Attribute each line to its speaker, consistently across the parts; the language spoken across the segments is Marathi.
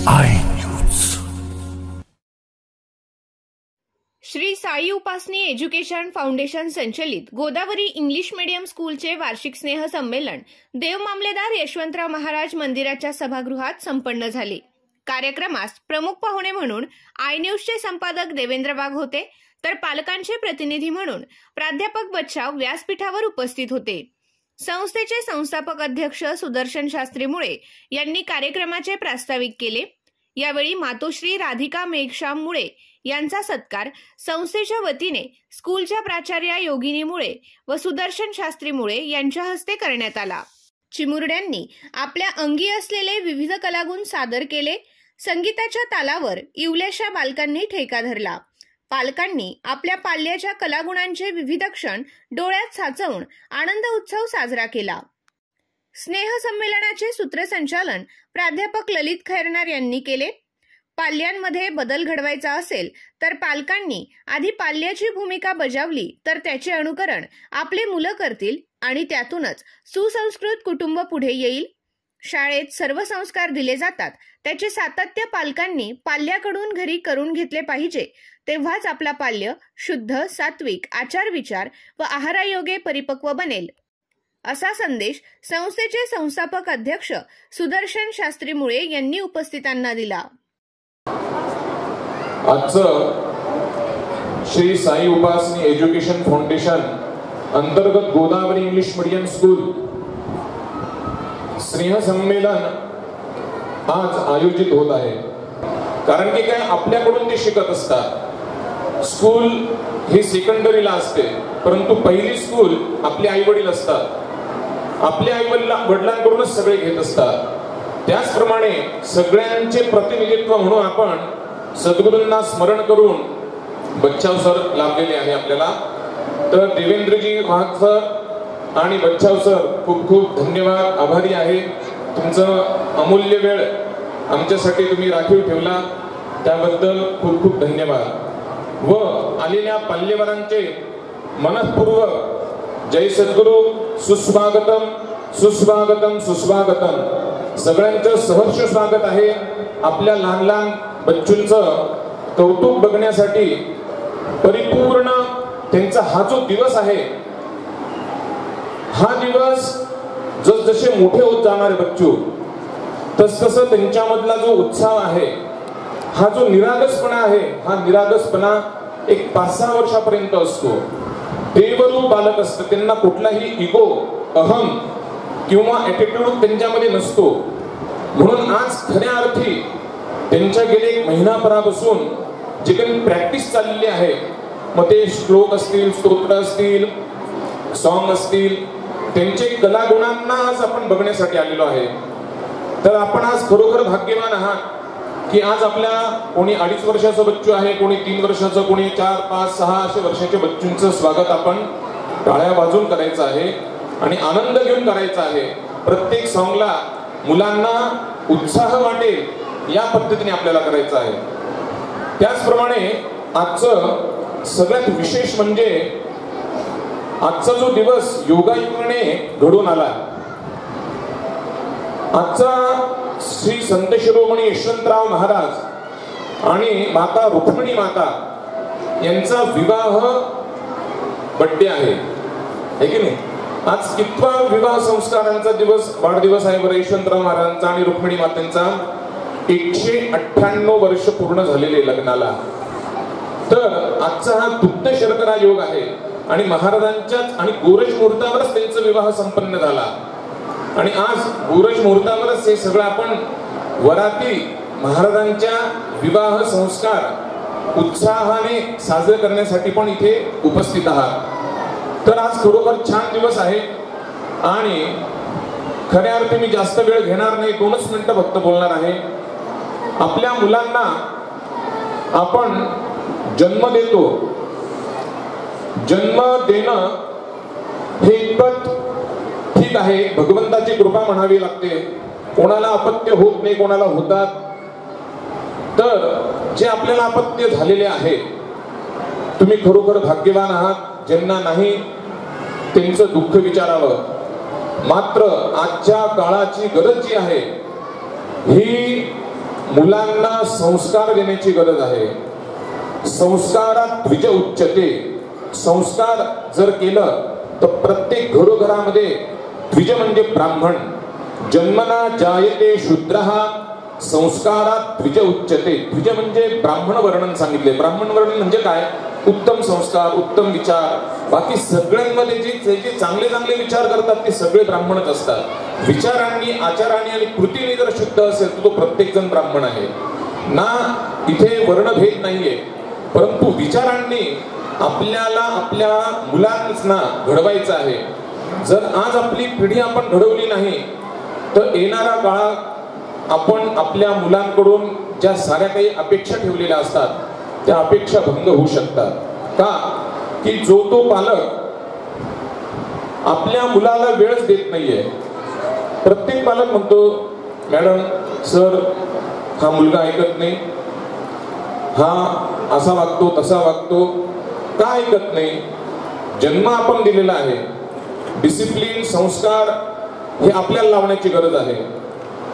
Speaker 1: I news.
Speaker 2: Shri Sai Upasani education foundation संचलित गोदावरी इंग्लिश मीडियम स्कूलचे वार्षिक स्नेह संमेलन देव मामलेदार यशवंतराव महाराज मंदिराच्या सभागृहात संपन्न झाले। कार्यक्रमास प्रमुख पाहुणे म्हणून आय न्यूजचे संपादक देवेंद्र वाघ होते, तर पालकांचे प्रतिनिधी म्हणून प्राध्यापक बच्छाव व्यासपीठावर उपस्थित होते। संस्थेचे संस्थापक अध्यक्ष सुदर्शन शास्त्री मुळे यांनी कार्यक्रमाचे प्रास्ताविक केले। यावेळी मातोश्री राधिका मेघश्याम मुळे यांचा सत्कार संस्थेच्या वतीने स्कूलच्या प्राचार्या योगिनी मुळे व सुदर्शन शास्त्री मुळे यांच्या हस्ते करण्यात आला। चिमुरड्यांनी आपल्या अंगी असलेले विविध कलागुण सादर केले। संगीताच्या तालावर इवल्याशा बालकांनी ठेका धरला। पालकांनी आपल्या पाल्याच्या कलागुणांचे विविध क्षण डोळ्यात साचवून आनंद उत्सव साजरा केला। स्नेह संमेलनाचे सूत्रसंचालन प्राध्यापक ललित खैरनार यांनी केले। पाल्यांमध्ये बदल घडवायचा असेल तर पालकांनी आधी पाल्याची भूमिका बजावली तर त्याचे अनुकरण आपले मुलं करतील आणि त्यातूनच सुसंस्कृत कुटुंब पुढे येईल। शाळेत सर्व संस्कार दिले जातात, त्याचे सातत्य पालकांनी पाल्याकडून घरी करून घेतले पाहिजे, तेव्हाच आपला पाल्य शुद्ध, सात्विक आचार विचार व आहारायोगे परिपक्व बनेल, असा संदेश संस्थेचे संस्थापक अध्यक्ष सुदर्शन शास्त्री मुळे यांनी उपस्थितांना दिला।
Speaker 3: आजचं श्री साई उपासनी एज्युकेशन फाउंडेशन अंतर्गत गोदावरी इंग्लिश मीडियम स्कूल स्नेह संमेलन आज आयोजित होत आहे। कारण की काय, आपल्याकडून ते शिकत असतात। स्कूल ही सेकंडरीला असते, परंतु पहिली स्कूल आपले आई वडील असतात। आपले आई वडिलांकडूनच सगळे घेत असतात। त्याचप्रमाणे सगळ्यांचे प्रतिनिधित्व म्हणून आपण सद्गुरूंना स्मरण करून बच्छाव सर लाभलेले आहे आपल्याला। तर देवेंद्रजी वाघ सर आणि बच्छाव सर खूप खूप धन्यवाद, आभारी आहे। तुमचं अमूल्य वेळ आमच्यासाठी तुम्ही राखीव ठेवला, त्याबद्दल खूप खूप धन्यवाद। व आलेल्या पाल्यवरांचे मनःपूर्वक जय सद्गुरू, सुस्वागतम सुस्वागतम सुस्वागतम। सगळ्यांचं सहर्ष स्वागत आहे। आपल्या लहान लहान बच्चूंचं कौतुक बघण्यासाठी परिपूर्ण त्यांचा हा जो दिवस आहे, हा दिवस जसजसे मोठे होत जाणारे बच्चू तसतसं त्यांच्यामधला जो उत्साह आहे, हा जो निरागसपणा आहे, हा निरागसपणा एक 5-6 वर्षापर्यंत असतो। देवरूप बालक असतं, त्यांना कुठलाही इगो, अहम किंवा ॲटिट्यूड त्यांच्यामध्ये नसतो। म्हणून आज खऱ्या अर्थी त्यांच्या गेले 1 महिनाभरापासून जे काही प्रॅक्टिस चाललेली आहे, मग ते श्लोक असतील, स्तोत्र असतील, सॉन्ग असतील, त्यांचे कलागुणांना आज आपण बघण्यासाठी आलेलो आहे। तर आपण आज खरोखर भाग्यवान आहात की आज आपल्या कोणी 2.5 वर्षाचं बच्चू आहे, कोणी 3 वर्षाचं, कोणी 4, 5, 6 असे वर्षाच्या बच्चूंचं स्वागत आपण टाळ्या वाजवून करायचं आहे आणि आनंद घेऊन करायचा आहे। प्रत्येक सॉन्गला मुलांना उत्साह वाटेल या पद्धतीने आपल्याला करायचं आहे। त्याचप्रमाणे आजचं सगळ्यात विशेष म्हणजे आजचा जो दिवस योगायोगाने घडून आला। आजचा श्री संत शिरोमणी यशवंतराव महाराज आणि माता रुक्मिणी माता यांचा विवाह बड्डे आहे की नाही? आज कितवा विवाह संस्कारांचा दिवस, वाढदिवस आहे बरं यशवंतराव महाराजांचा आणि रुक्मिणी मातेंचा? 198 वर्ष पूर्ण झालेले लग्नाला। तर आजचा हा दुग्ध शर्करा योग आहे आणि महाराजांच्याच आणि गोरज मुहूर्तावरच त्यांचा विवाह संपन्न झाला। आणि आज गोरज मुहूर्तावरच हे सगळं आपण वराती महाराजांच्या विवाह संस्कार उत्साहाने साजरे करण्यासाठी पण इथे उपस्थित आहात। तर आज खरोखर छान दिवस आहे आणि खऱ्या अर्थी मी जास्त वेळ घेणार नाही, 2च मिनिटं फक्त बोलणार आहे। आपल्या मुलांना आपण जन्म देतो, जन्म देणं हे इतपत ठीक आहे, भगवंताची कृपा म्हणावी लागते। कोणाला अपत्य होत नाही, कोणाला होतात। तर जे आपल्याला अपत्य झालेले आहे, तुम्ही खरोखर भाग्यवान आहात। ज्यांना नाही त्यांचं दुःख विचारावं। मात्र आजच्या काळाची गरज जी आहे ही मुलांना संस्कार देण्याची गरज आहे. संस्कारात द्विज उच्चते. संस्कार जर केलं तर प्रत्येक घरोघरामध्ये द्विज म्हणजे ब्राह्मण. जन्मना जायते शूद्रः संस्कारात द्विज उच्चते. द्विज म्हणजे ब्राह्मण वर्णन सांगितले. ब्राह्मण वर्णन म्हणजे काय? उत्तम संस्कार, उत्तम विचार. बाकी सगळ्यांमध्ये जे चांगले चांगले विचार करतात ते सगळे ब्राह्मणच असतात. विचारांनी, आचारांनी आणि कृतीने जर शुद्ध असेल तर तो प्रत्येक जण ब्राह्मण आहे ना. इथे वर्णभेद नाहीये, परंतु विचारांनी आपल्याला आपल्या मुलांना घडवायचं आहे. जर आज आपली पिढी आपण घडवली नाही तर येणाऱ्या काळात आपण आपल्या मुलांकडून ज्या साऱ्या काही अपेक्षा ठेवलेल्या असतात त्या अपेक्षा भंग होऊ शकतात. का? की जो तो पालक आपल्या मुलाला वेळच देत नाहीये. प्रत्येक पालक म्हणतो, मॅडम, सर, हा मुलगा ऐकत नाही, हा असा वागतो, तसा वागतो. का ऐकत नाही? जन्म आपण दिलेला आहे. डिसिप्लिन, संस्कार हे आपल्याला लावण्याची गरज आहे.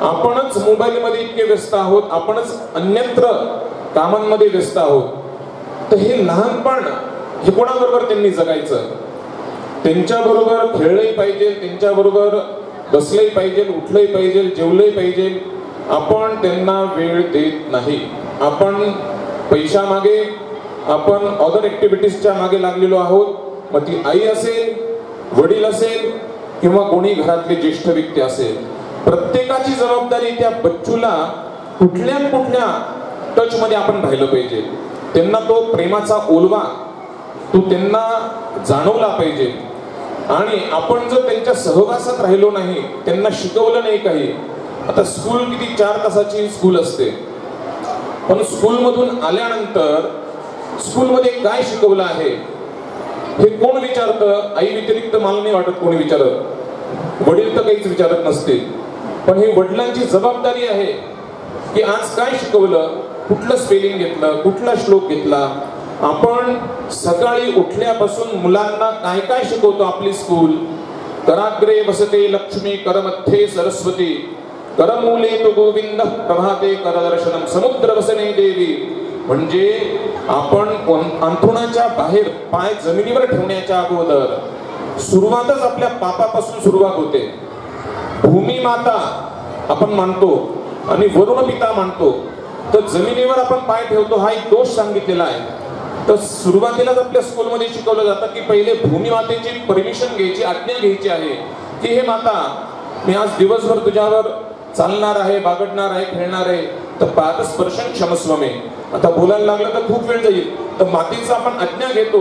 Speaker 3: आपणच मोबाईलमध्ये इतके व्यस्त आहोत, आपणच अन्यत्र कामांमध्ये व्यस्त आहोत. तर हे लहानपण हे कोणाबरोबर त्यांनी जगायचं? त्यांच्याबरोबर खेळलंही पाहिजे, त्यांच्याबरोबर बसलंही पाहिजे, उठलंही पाहिजे, जेवलंही पाहिजे. आपण त्यांना वेळ देत नाही. आपण पैशामागे, आपण अदर ऍक्टिव्हिटीजच्या मागे लागलेलो आहोत. मग ती आई असेल, वडील असेल किंवा कोणी घरातले ज्येष्ठ व्यक्ती असेल. प्रत्येकाची जबाबदारी त्या बच्चूला कुठल्या कुठल्या टच मध्ये आपण राहिलं पाहिजे. त्यांना तो प्रेमाचा ओलवा तो त्यांना जाणवला पाहिजे. आणि आपण जर त्यांच्या सहवासात राहिलो नाही, त्यांना शिकवलं नाही काही. आता स्कूल किती 4 तासाची स्कूल असते, पण स्कूलमधून आल्यानंतर स्कूलमध्ये काय शिकवलं आहे हे कोण विचारतं? आई व्यतिरिक्त मला नाही वाटत कोणी विचारत. वडील तर काहीच विचारत नसते. पण ही वडिलांची जबाबदारी आहे की आज काय शिकवलं, कुठलं स्पेलिंग घेतलं, कुठला श्लोक घेतला. आपण सकाळी उठल्यापासून मुलांना काय काय शिकवतो आपली स्कूल? कराग्रे वसते लक्ष्मी, करमध्ये सरस्वती, करमूले तो गोविंद, प्रभाते करदर्शनम, समुद्र वसने देवी. म्हणजे आपण अंथरुणाच्या बाहेर पाय जमिनीवर ठेवण्याच्या अगोदर सुरुवातच आपल्या पापापासून सुरुवात होते. भूमी माता आपण मानतो आणि वरुण पिता मानतो, तर जमिनीवर आपण पाय ठेवतो हा एक दोष सांगितलेला आहे. तर सुरुवातीलाच आपल्या स्कूलमध्ये शिकवलं जातं की पहिले भूमी मातेची परमिशन घ्यायची, आज्ञा घ्यायची आहे की हे माता, मी आज दिवसभर तुझ्यावर चालणार आहे, बागडणार आहे, खेळणार आहे, तर पादस्पर्शन क्षमस्व मे. आता बोलायला लागलं तर खूप वेळ जाईल, तर मातीचा आपण आज्ञा घेतो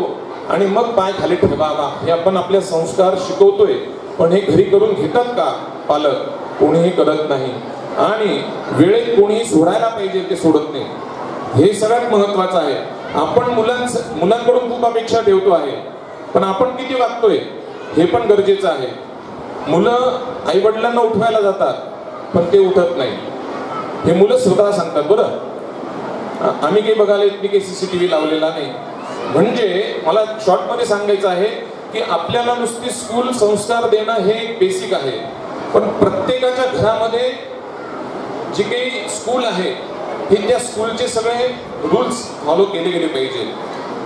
Speaker 3: आणि मग पाय खाली ठेवावा. हे आपण आपले संस्कार शिकवतोय. पण हे घरी करून घेतात का पालक? कोणीही करत नाही. आणि वेळेत कोणीही सोडायला पाहिजे ते सोडत नाही. हे सगळ्यात महत्वाचं आहे. आपण मुलांकडून खूप अपेक्षा ठेवतो आहे, पण आपण किती वागतोय हे पण गरजेचं आहे. मुलं आई वडिलांना उठवायला जातात पण ते उठत नाही. हे मुलं स्वतः सांगतात, बरं आम्ही काही बघायला मी काही CCTV लावलेला नाही. म्हणजे मला शॉर्ट मध्ये सांगायचं आहे की आपल्याला नुसती स्कूल संस्कार देणं हे बेसिक आहे, पण प्रत्येकाच्या घरामध्ये जी काही स्कूल आहे हे त्या स्कूलचे सगळे रूल्स फॉलो केले गेले पाहिजे.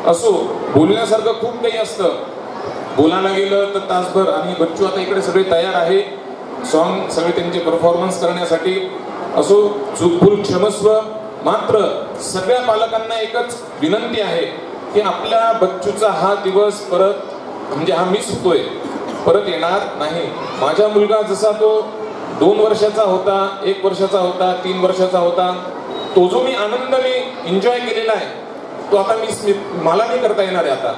Speaker 3: असो, बोलण्यासारखं खूप काही असतं. बोलायला गेलं तर तासभर. आणि बच्चू आता इकडे सगळे तयार आहे सॉन्ग सगळे त्यांचे परफॉर्मन्स करण्यासाठी. असो, चूकभूल क्षमस्व. मात्र सगळ्या पालकांना एकच विनंती आहे की आपल्या बच्चूचा हा दिवस परत म्हणजे हा मिस होतोय, परत येणार नाही. माझा मुलगा जसा तो 2 वर्षाचा होता, 1 वर्षाचा होता, 3 वर्षाचा होता, तो जो मी आनंदाने एन्जॉय केलेला आहे तो आता मला नाही करता येणार आहे. आता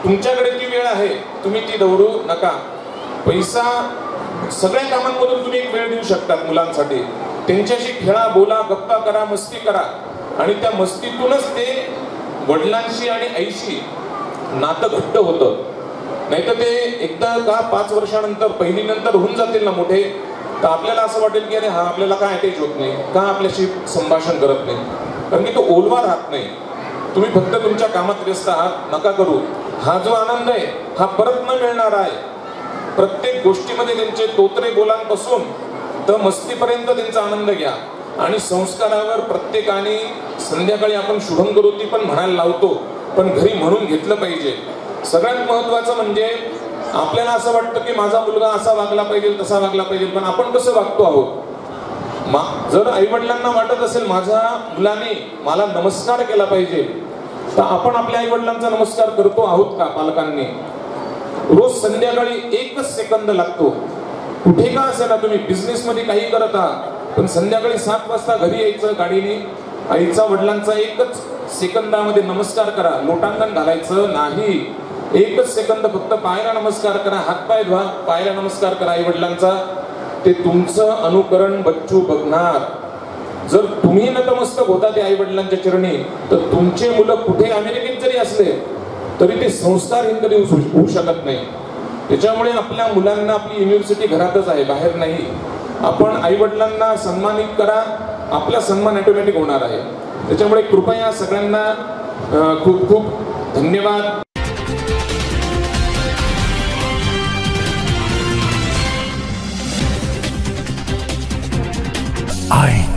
Speaker 3: तुमच्याकडे ती वेळ आहे, तुम्ही ती दौडू नका. पैसा सगळ्या कामांमधून तुम्ही एक वेळ देऊ शकतात मुलांसाठी. त्यांच्याशी खेळा, बोला, गप्पा करा, मस्ती करा. आणि त्या मस्तीतूनच ते वडिलांशी आणि आईशी नातं घट्ट होतं. नाही तर ते एकदा का 5 वर्षानंतर, पहिली नंतर होऊन जातील ना मोठे, तर आपल्याला असं वाटेल की अरे हा आपल्याला का अटॅच होत नाही, का आपल्याशी संभाषण करत नाही. कारण की तो ओलवा राहत नाही. तुम्ही फक्त तुमच्या कामात व्यस्त आहात, नका करू. हा जो आनंद आहे हा परत न मिळणार आहे. प्रत्येक गोष्टीमध्ये त्यांचे तोत्रे बोलांपासून तर मस्तीपर्यंत त्यांचा आनंद घ्या. आणि संस्कारावर प्रत्येकाने संध्याकाळी आपण शुभंकरोती पण म्हणायला लावतो, पण घरी म्हणून घेतलं पाहिजे. सगळ्यात महत्वाचं म्हणजे आपल्याला असं वाटतं की माझा मुलगा असा वागला पाहिजे, तसा वागला पाहिजे, पण आपण कसं वागतो आहोत. जर आई वडिलांना वाटत असेल माझ्या मुलाने मला नमस्कार केला पाहिजे, तर आपण आपल्या आई वडिलांचा नमस्कार करतो आहोत का? पालकांनी रोज संध्याकाळी 1 सेकंद लागतो, कुठे का असेना, तुम्ही बिझनेस मध्ये काही करत आहात, पण संध्याकाळी 7 वाजता घरी यायचं गाडीने, आईचा वडिलांचा 1 सेकंदामध्ये नमस्कार करा. लोटांगण घालायचं नाही, 1 सेकंद फक्त पायाला नमस्कार करा, हातपाय धुवा, पायाला नमस्कार करा आई वडिलांचा. ते तुमचं अनुकरण बच्चू बघणार. जर तुम्ही नतमस्तक होता ते आई वडिलांच्या चरणी, तर तुमचे मुलं कुठे अमेरिकेत जरी असले तरी ते संस्कारहीन कधी होऊ शकत नाही. त्याच्यामुळे आपल्या मुलांना आपली युनिव्हर्सिटी घरातच आहे, बाहेर नाही. आपण आई वडिलांना सन्मानित करा, आपला सन्मान ऑटोमॅटिक होणार आहे. त्याच्यामुळे कृपया सगळ्यांना खूप खूप धन्यवाद.
Speaker 1: I